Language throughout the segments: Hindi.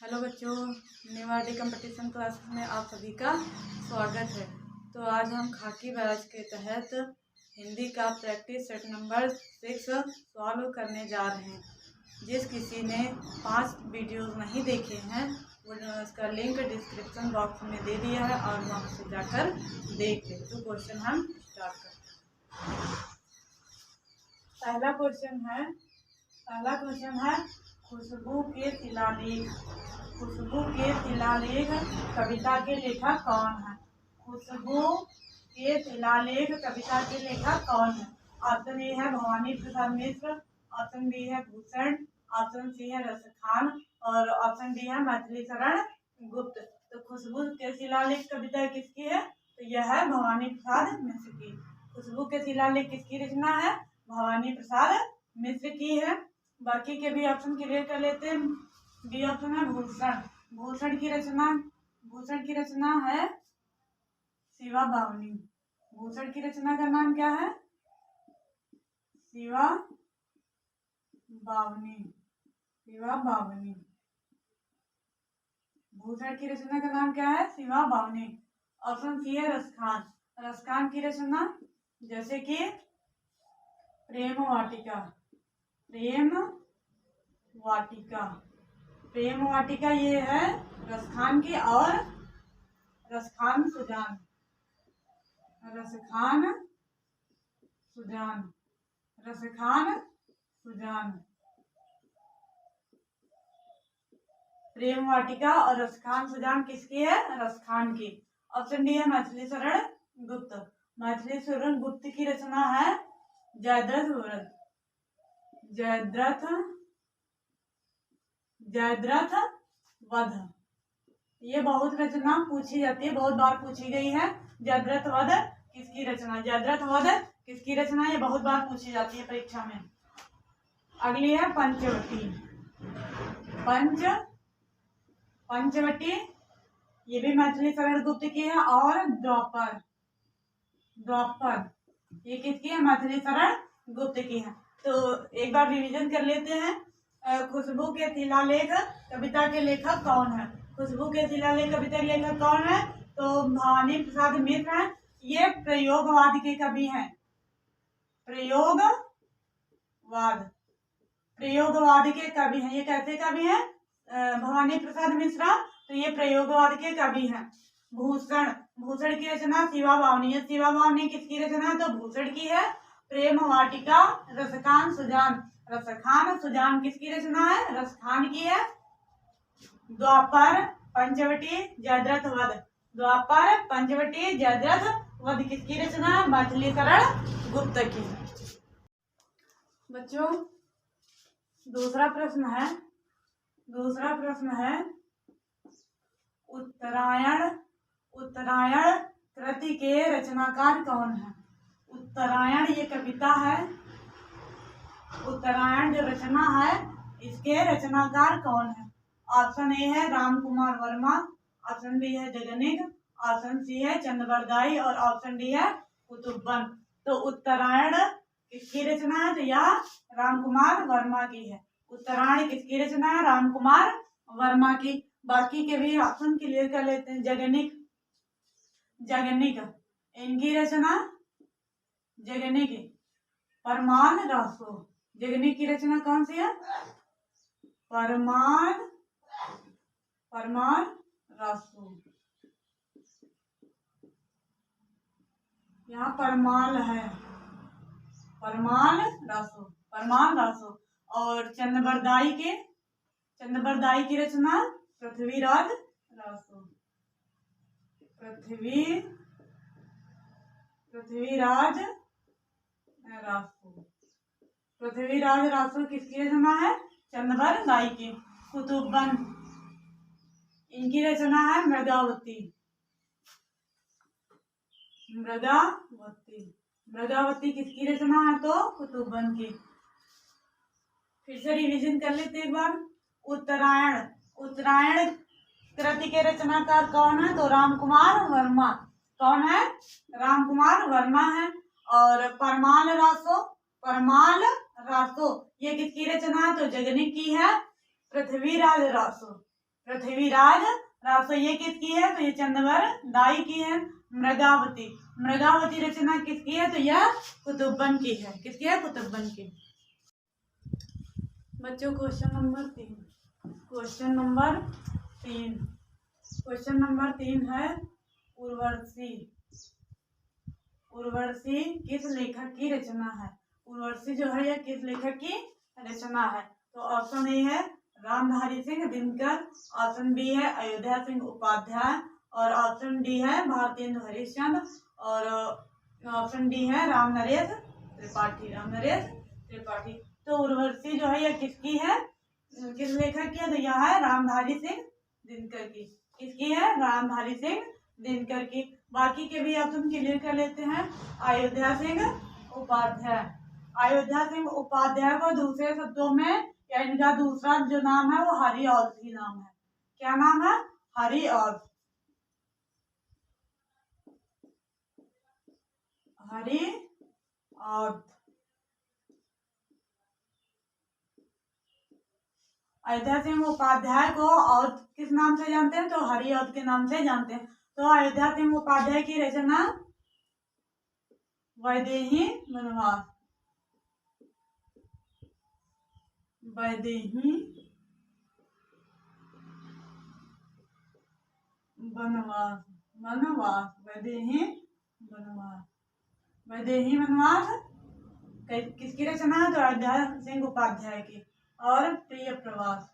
हेलो बच्चों, नेवाडी कंपटीशन क्लास में आप सभी का स्वागत है। तो आज हम खाकी बैच के तहत हिंदी का प्रैक्टिस सेट नंबर 6 सॉल्व करने जा रहे हैं। जिस किसी ने 5 वीडियोस नहीं देखे हैं वो उसका लिंक डिस्क्रिप्शन बॉक्स में दे दिया है और वहाँ से जाकर देख ले। तो क्वेश्चन हम स्टार्ट करते हैं। पहला क्वेश्चन है खुशबू के शिलालेख। खुशबू के शिलालेख कविता के लेखक कौन है? खुशबू के शिलालेख कविता के लेखक कौन है? ऑप्शन ए है भवानी प्रसाद मिश्र, ऑप्शन बी है भूषण, ऑप्शन सी है रसखान और ऑप्शन डी है मैथिली शरण गुप्त। तो खुशबू के शिलालेख कविता किसकी है? तो यह है भवानी प्रसाद मिश्र की। खुशबू के शिलालेख किसकी रचना है? भवानी प्रसाद मिश्र की है। बाकी के भी ऑप्शन क्लियर कर लेते हैं। बी ऑप्शन है भूषण। भूषण की रचना है शिवा बावनी। भूषण की रचना का नाम क्या है? शिवा बावनी। भूषण की रचना का नाम क्या है? शिवा बावनी। ऑप्शन सी है रसखान। रसखान की रचना जैसे कि प्रेम वाटिका ये है रसखान की। और रसखान सुजान प्रेम वाटिका और रसखान सुजान किसकी है? रसखान की। ऑप्शन डी है मैथिली शरण गुप्त। मैथिली शरण गुप्त की रचना है जयद्रथ वध। ये बहुत रचना पूछी जाती है, बहुत बार पूछी गई है। जयद्रथ वध किसकी रचना? ये बहुत बार पूछी जाती है परीक्षा में। अगली है पंचवटी। ये भी मैथिली शरण गुप्त की है। और द्वापर ये किसकी है? मैथिली शरण गुप्त की है। तो एक बार रिवीजन कर लेते हैं। खुशबू के शिलालेख कविता के लेखक कौन है? खुशबू के शिलालेख कविता के लेखक कौन है? तो भवानी प्रसाद मिश्र है। ये प्रयोगवाद के कवि हैं। प्रयोगवाद के कवि हैं। ये कैसे कवि हैं? भवानी प्रसाद मिश्रा। तो ये प्रयोगवाद के कवि हैं। भूषण की रचना शिवा बावनी है। शिवा बावनी किसकी रचना है? तो भूषण की है। प्रेम वाटिका रसखान सुजान किसकी रचना है? रसखान की है। द्वापर पंचवटी जयद्रथ वध किसकी रचना है? मैथिली शरण गुप्त की। बच्चों दूसरा प्रश्न है उत्तरायण कृति के रचनाकार कौन है? उत्तरायण ये कविता है। उत्तरायण जो रचना है इसके रचनाकार कौन है? ऑप्शन ए है राम कुमार वर्मा, ऑप्शन बी है जगनिक, ऑप्शन सी है चंद्रबरदाई और ऑप्शन डी है कुतुब्बन। तो उत्तरायण किसकी रचना है? तो यह राम कुमार वर्मा की है। उत्तरायण किसकी रचना है? राम कुमार वर्मा की। बाकी के भी ऑप्शन क्लियर कर लेते हैं। जगनिक इनकी रचना परमान रासो। जगनिक की रचना कौन सी है? परमान रासो। यहाँ परमाल है, परमान रासो। और चंद्रबरदाई की रचना पृथ्वीराज रासो किसकी रचना है? चंद्रबरदाई की। कुतुब्बन इनकी रचना है मृगावती किसकी रचना है? तो कुतुब्बन की। फिर से रिवीजन कर लेते एक बार। उत्तरायण कृति के रचनाकार कौन है? तो राम कुमार वर्मा। कौन है? राम कुमार वर्मा है। और परमाल रासो ये किसकी रचना है? तो जगनिक की है। पृथ्वीराज पृथ्वीराज राजसो ये किसकी है? तो ये चंद्रवर दाई की है। मृगावती, मृगावती रचना किसकी है? तो यह कुतुब्बन की है। किसकी है? कुतुब्बन की। बच्चों question number 3, question number 3, question number 3 है उर्वशी। उर्वशी किस लेखक की रचना है? उर्वशी जो है यह किस लेखक की रचना है? तो ऑप्शन ए है रामधारी सिंह दिनकर, ऑप्शन बी है अयोध्या सिंह उपाध्याय, और ऑप्शन डी है भारतेंदु हरिश्चंद्र, और ऑप्शन डी है रामनरेश त्रिपाठी। रामनरेश त्रिपाठी। तो उर्वशी जो है यह किसकी है? किस लेखक की है? तो यह है रामधारी सिंह दिनकर की। किसकी है? रामधारी सिंह दिनकर की। बाकी के भी ऑप्शन क्लियर कर लेते हैं। अयोध्या सिंह उपाध्याय, अयोध्या सिंह उपाध्याय को दूसरे शब्दों में या इनका दूसरा जो नाम है वो हरिऔध ही नाम है। क्या नाम है? हरिऔध। हरिऔध। अयोध्या सिंह उपाध्याय को और किस नाम से जानते हैं? तो हरिऔध के नाम से जानते हैं। तो अयोध्या सिंह उपाध्याय की रचना वैदेही वनवास, वैदेही वनवास, वनवास, वैदेही वनवास, वैदेही वनवास किसकी रचना है? तो अयोध्या सिंह उपाध्याय की। और प्रिय प्रवास,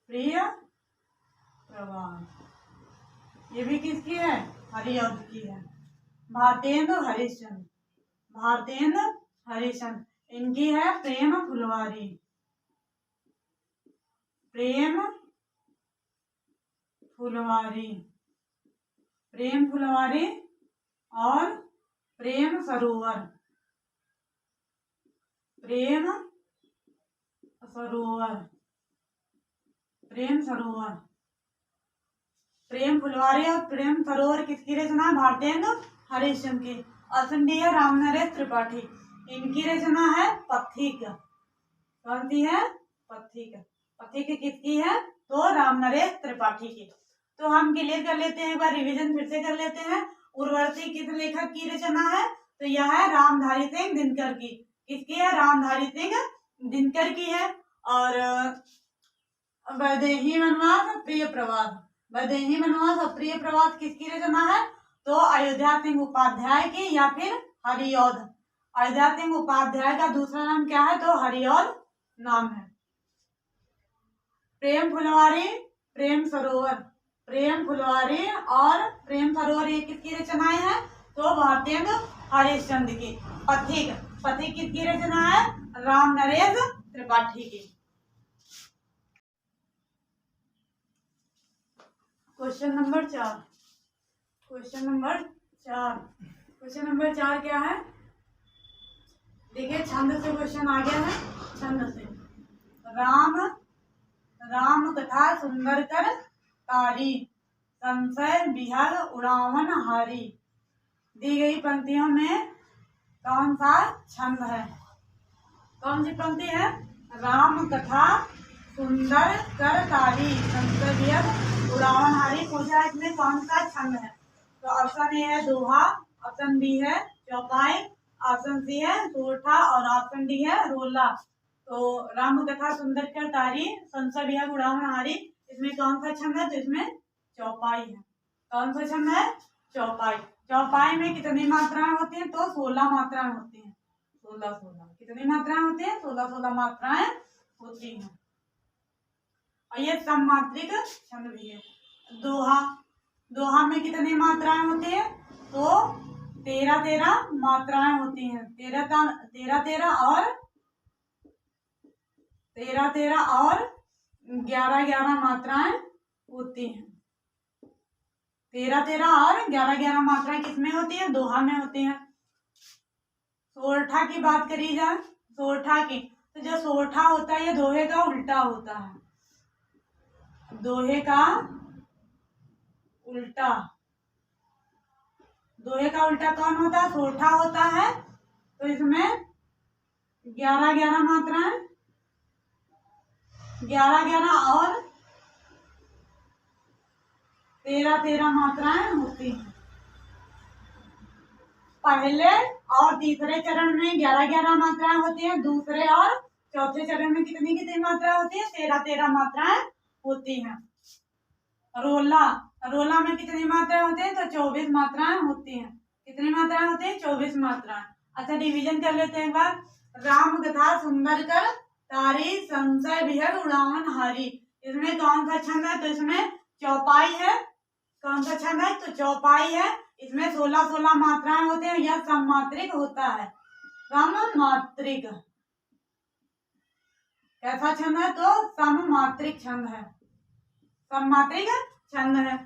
प्रिय प्रवास ये भी किसकी है? हरिऔध की है। भारतेंदु हरिश्चंद्र, भारतेंदु हरिश्चंद्र इनकी है प्रेम फुलवारी, प्रेम फुलवारी, प्रेम फुलवारी और प्रेम सरोवर, प्रेम सरोवर, प्रेम सरोवर, प्रेम फुलवारी और प्रेम सरोवर किसकी रचना है? भारतेंदु हरिश्चंद्र की। ऑप्शन डी है रामनरेश त्रिपाठी। इनकी रचना है पथिक। कौन सी है? पथिक। पथिक किसकी है? तो रामनरेश त्रिपाठी की। तो हम क्लियर कर लेते हैं, एक बार रिवीजन फिर से कर लेते हैं। उर्वशी किस लेखक की रचना है? तो यह है रामधारी सिंह दिनकर की। किसकी है? रामधारी सिंह दिनकर की है। और वैदेही वनवास प्रिय प्रवास, वैदेही वनवास और प्रिय प्रवास किसकी रचना है? तो अयोध्या सिंह उपाध्याय की या फिर हरिऔध। अयोध्या सिंह उपाध्याय का दूसरा नाम क्या है? तो हरिऔध नाम है। प्रेम फुलवारी, प्रेम सरोवर, प्रेम फुलवारी और प्रेम सरोवर ये किसकी रचनाएं हैं? तो भारतेंदु हरिश्चंद्र की। पथिक, पथिक किसकी रचना है? रामनरेश त्रिपाठी की। Question number 4, question number 4, question number 4 क्या है? देखिए छंद से क्वेश्चन आ गया है। छंद से राम कथा सुंदर कर तारी, संशय विहग उड़ावन हारी। दी गई पंक्तियों में कौन सा छंद है? कौन सी पंक्ति है? राम कथा सुंदर कर तारी, संशय विहग उड़ावन हारी पूछा है। इसमें कौन सा छंद है? तो ऑप्शन ए है दोहा, ऑप्शन बी है चौपाई, ऑप्शन सी है सोरठा और ऑप्शन डी है रोला। तो राम कथा सुंदर कर तारी, संशय विहग उड़ावन हारी इसमें कौन सा छंद है? तो इसमें चौपाई है। कौन सा छंद है? चौपाई। चौपाई में कितनी मात्राएं होती हैं? तो 16 मात्राएं होती हैं। 16 कितनी मात्राएं होती हैं? 16 मात्राएं होती हैं। और ये सममात्रिक छंद भी है। दोहा, दोहा में कितनी मात्राएं होती है? तो 13 मात्राएं होती हैं। 13 और 11 मात्राएं होती हैं। 13 और 11 मात्राएं किसमें होती है? दोहा में होती हैं। सोरठा की बात करी जाए, सोरठा की, तो जो सोरठा होता है ये दोहे का उल्टा होता है। दोहे का उल्टा, दोहे का उल्टा कौन होता है? सोरठा होता है। तो इसमें 11 मात्राएं 11 और 13 मात्राएं होती हैं। पहले और तीसरे चरण में 11 मात्राएं होती हैं। दूसरे और चौथे चरण में कितनी मात्राएं होती है? 13 मात्राएं होती हैं। रोला में कितनी मात्राएं होती हैं? तो 24 मात्राएं होती हैं। कितनी मात्राएं होती हैं? 24 मात्राएं। अच्छा, डिवीजन कर लेते हैं एक बार। राम कथा सुंदर कर तारी संशय विहग उड़ावन हारी। इसमें कौन सा छंद है? तो इसमें चौपाई है। कौन सा छंद है? तो चौपाई है। इसमें 16 मात्राएं होते हैं। यह सममात्रिक होता है। सममात्रिक कैसा छंद है? तो सममात्रिक छंद है। सममात्रिक छंद है।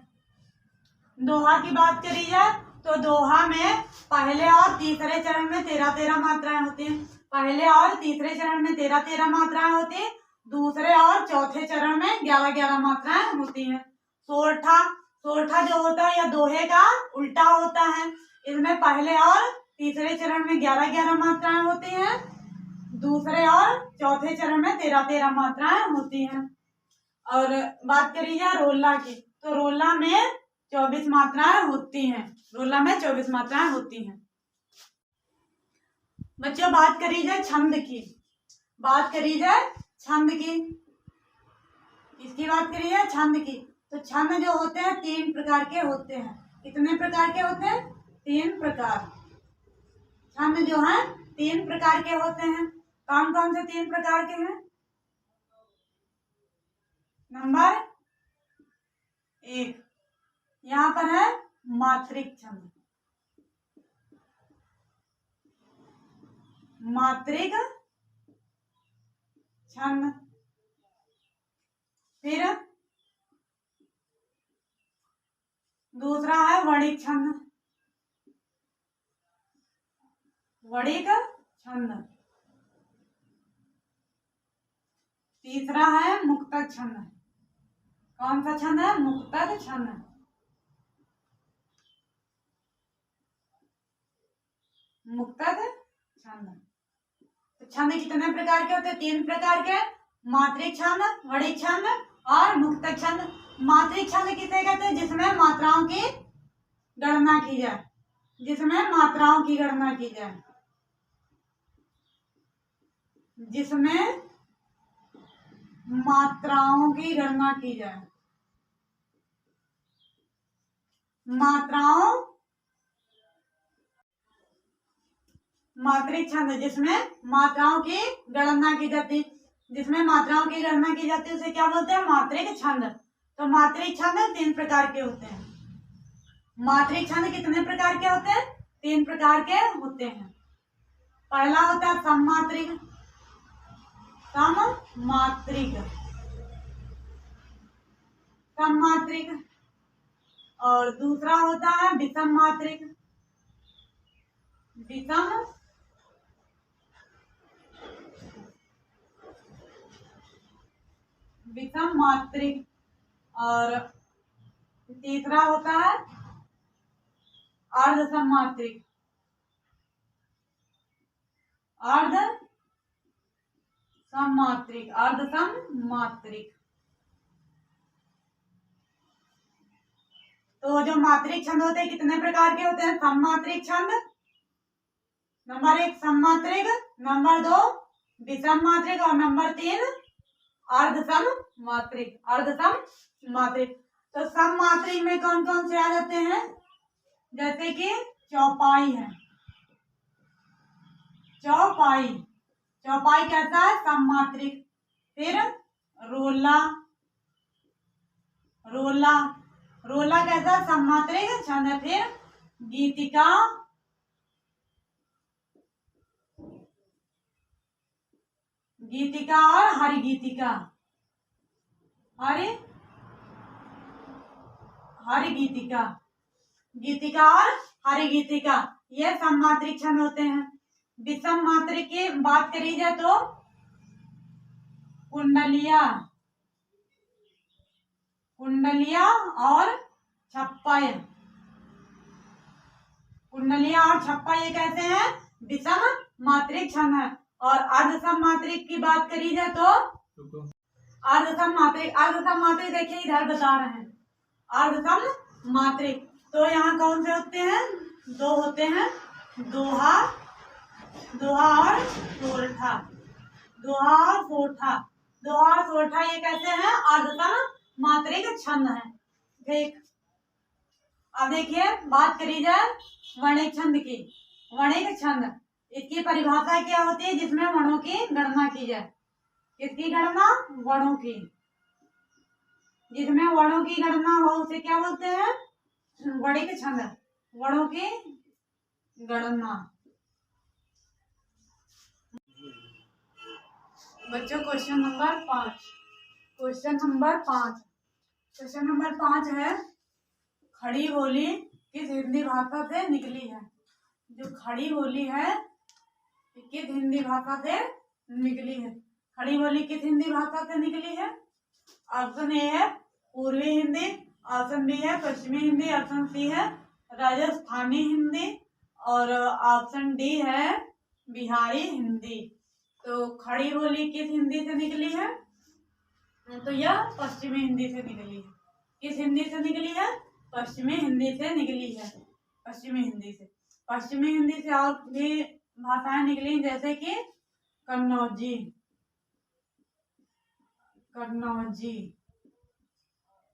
दोहा की बात करी जाए तो दोहा में पहले और तीसरे चरण में 13 मात्राएं होती हैं। पहले और तीसरे चरण में 13 मात्राएं होती हैं। दूसरे और चौथे चरण में 11 मात्राएं होती हैं। सोरठा जो होता है या दोहे का उल्टा होता है। इसमें पहले और तीसरे चरण में 11 मात्राएं होती हैं। दूसरे और चौथे चरण में 13 मात्राएं होती हैं। और बात करी जाए रोला की, तो रोला में 24 मात्राएं होती हैं। रोला में 24 मात्राएं होती हैं। बच्चों, बात करी जाए छंद की। बात करी जाए छंद की। इसकी बात करी जाए छंद की, तो छंद जो होते हैं 3 प्रकार के होते हैं। कितने प्रकार के होते हैं? 3 प्रकार। छंद जो है 3 प्रकार के होते हैं। कौन कौन से 3 प्रकार के हैं? नंबर 1 यहाँ पर है मात्रिक छंद। मात्रिक छंद। फिर दूसरा है वणिक छंद। वणिक छंद। तीसरा है मुक्तक छंद। कौन सा छंद है? मुक्तक छंद। मुक्तक छंद। तो छंद कितने प्रकार के होते हैं? 3 प्रकार के। मात्रिक छंद, वणिक छंद और मुक्तक छंद। मात्रिक छंद किसे कहते हैं? जिसमें मात्राओं की गणना की जाए। जिसमें मात्राओं की गणना की जाए। जिसमें मात्राओं की गणना की जाए। मात्रिक छंद जिसमें मात्राओं की गणना की जाती। जिसमें मात्राओं की गणना की जाती है उसे क्या बोलते हैं? मात्रिक छंद। तो मात्रिक छंद 3 प्रकार के होते हैं। मात्रिक छंद कितने प्रकार के होते हैं? 3 प्रकार के होते हैं। पहला होता है सममात्रिक। सममात्रिक। और दूसरा होता है विषम मात्रिक। विषम मात्रिक। और तीसरा होता है अर्ध सममात्रिक। अर्ध सममात्रिक। तो जो मात्रिक छंद होते हैं कितने प्रकार के होते हैं? सममात्रिक छंद। नंबर 1 सममात्रिक, नंबर 2 विषम मात्रिक और नंबर 3 अर्ध सममात्रिक। तो सममात्रिक में कौन कौन से आ जाते हैं? जैसे कि चौपाई है। चौपाई कैसा है? सममात्रिक। फिर रोला कैसा? सममात्रिक छंद है। फिर गीतिका और हरिगीतिका। गीतिका और हरिगीतिका ये सममात्रिक छंद होते हैं। विषम मात्रिक की बात करी जाए तो कुंडलिया और छप्पा। ये कैसे हैं? विषम मात्रिक छंद है। और अर्ध सममात्रिक की बात करी जाए तो अर्धसम मात्रिक, अर्धसम मात्रिक देखिए इधर बता रहे हैं, अर्धसम मात्रिक तो यहाँ कौन से होते हैं, दो होते हैं, दोहा, दोहा और सोरठा, दोहा और सोरठा, दोहा और सोरठा ये कैसे हैं, अर्धसम मात्रिक छंद है। ठीक, अब देखिए बात करी जाए वर्णिक छंद की। वर्णिक छंद इसकी परिभाषा क्या होती है, जिसमें वर्णों की गणना की जाए। किसकी गणना, वर्णों की, जिसमें वर्णों की गणना हो उसे क्या बोलते हैं, वर्णिक छंद, वर्णों की गणना। बच्चों question number 5, question number 5, question number 5 है, खड़ी बोली किस हिंदी भाषा से निकली है। जो खड़ी बोली है किस हिंदी भाषा से निकली है, खड़ी बोली किस हिंदी भाषा से निकली है। ऑप्शन ए है पूर्वी हिंदी, ऑप्शन बी है पश्चिमी हिंदी, ऑप्शन सी है राजस्थानी हिंदी और ऑप्शन डी है बिहारी हिंदी। तो खड़ी बोली किस हिंदी से निकली है, तो यह पश्चिमी हिंदी से निकली है। किस हिंदी से निकली है, पश्चिमी हिंदी से निकली है, पश्चिमी हिंदी से। पश्चिमी हिंदी से और भी भाषाएं निकली जैसे कि कन्नौजी, कन्नौजी,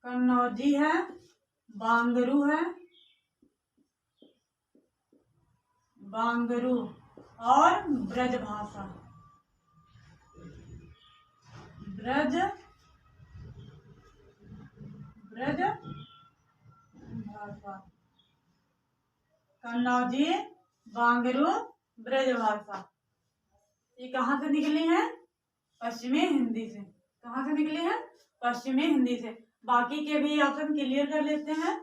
कन्नौजी है, बांगरू है, बांगरू और ब्रज भाषा, ब्रज, ब्रज भाषा, कन्नौजी, बांगरू, ब्रज भाषा। ये कहाँ से निकली है, पश्चिमी हिंदी से। कहाँ से निकली है, पश्चिमी हिंदी से। बाकी के भी ऑप्शन क्लियर कर लेते हैं।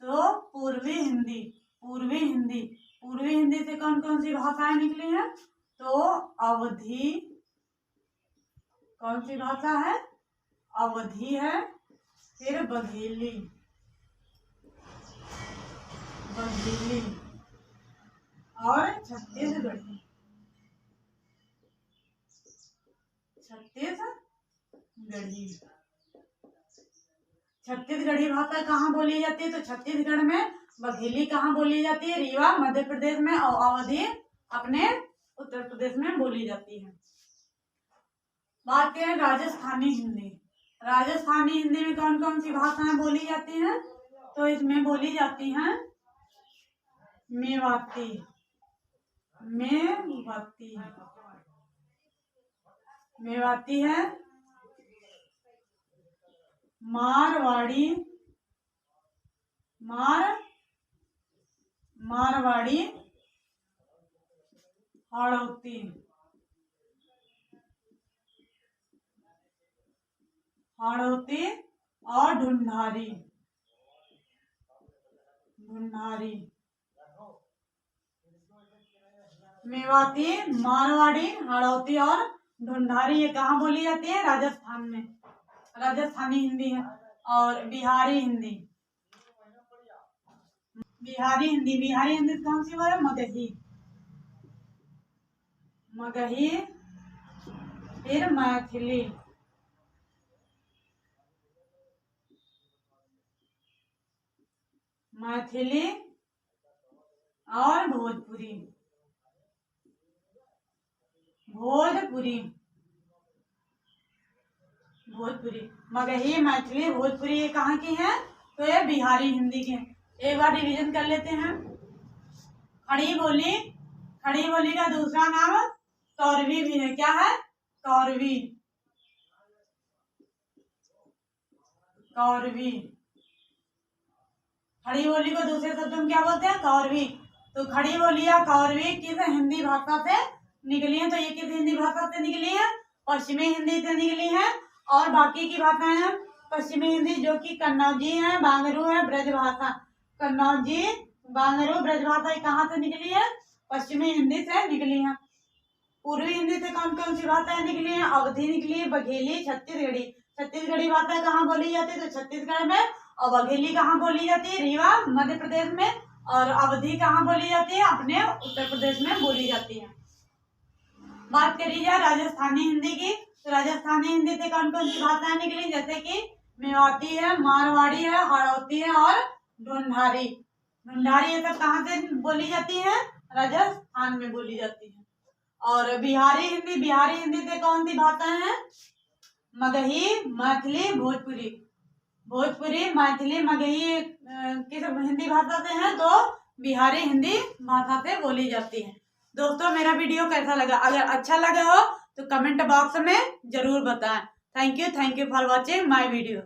तो पूर्वी हिंदी, पूर्वी हिंदी, पूर्वी हिंदी से कौन कौन सी भाषाएं निकली हैं, तो अवधी, कौन सी भाषा है, अवधी है, फिर बघेली, बघेली और छत्तीसगढ़ी, छत्तीसगढ़ी। छत्तीसगढ़ी भाषा कहाँ बोली जाती है, तो छत्तीसगढ़ में। बघेली कहाँ बोली जाती है, रीवा मध्य प्रदेश में और अवधी अपने उत्तर प्रदेश में बोली जाती है। बात करें राजस्थानी हिंदी, राजस्थानी हिंदी में कौन कौन सी भाषाएं बोली जाती हैं, तो इसमें बोली जाती हैं मेवाती, मेवाती, मेवाती है, मारवाड़ी, मारवाड़ी, हाड़ौती, हाड़ौती और ढूंढारी, ढूंढारी। मेवाती, मारवाड़ी, हाड़ौती और ढूंढारी ये कहाँ बोली जाती है, राजस्थान में। राजस्थानी हिंदी है। और बिहारी हिंदी, बिहारी हिंदी, बिहारी हिंदी कौन सी है, मगही, मगही, फिर मैथिली, मैथिली और भोजपुरी, भोजपुरी, भोजपुरी। मगही, मैथिली, भोजपुरी ये कहाँ की है, तो ये बिहारी हिंदी के। एक बार रिवीजन कर लेते हैं। खड़ी बोली, खड़ी बोली का दूसरा नाम कौरवी भी है। क्या है, कौरवी, कौरवी। खड़ी बोली को दूसरे शब्द में क्या बोलते हैं, कौरवी। तो खड़ी बोली या कौरवी किस हिंदी भाषा से निकली है, तो ये किस हिंदी भाषा से निकली है, पश्चिमी हिंदी से निकली है। और बाकी की भाषाएं हैं पश्चिमी हिंदी, जो कि कन्नौजी है, बांगरू है, ब्रज भाषा। कन्नौजी, बांगरू, ब्रज भाषा कहाँ से निकली है, पश्चिमी हिंदी से निकली है। पूर्वी हिंदी से कौन कौन सी भाषाएं निकली है, अवधी निकली है, बघेली, छत्तीसगढ़ी। छत्तीसगढ़ी भाषा कहाँ बोली जाती है, तो छत्तीसगढ़ में। और बघेली कहाँ बोली जाती है, रीवा मध्य प्रदेश में। और अवधी कहाँ बोली जाती है, अपने उत्तर प्रदेश में बोली जाती है। बात करी जाए राजस्थानी हिंदी की, तो राजस्थानी हिंदी से कौन कौन सी भाषाएं निकली, जैसे कि मेवाती है, मारवाड़ी है, हाड़ौती है और ढूंढारी। ढूंढारी ये सब कहाँ से बोली जाती है? राजस्थान में बोली जाती है। और बिहारी हिंदी से कौन सी भाषाएं हैं? मगही, मैथिली, भोजपुरी। भोजपुरी, मैथिली, मगही किस हिंदी भाषा से है? तो बिहारी हिंदी भाषा से बोली जाती है। दोस्तों मेरा वीडियो कैसा लगा? अगर अच्छा लगा हो तो कमेंट बॉक्स में जरूर बताएं। Thank you for watching my video.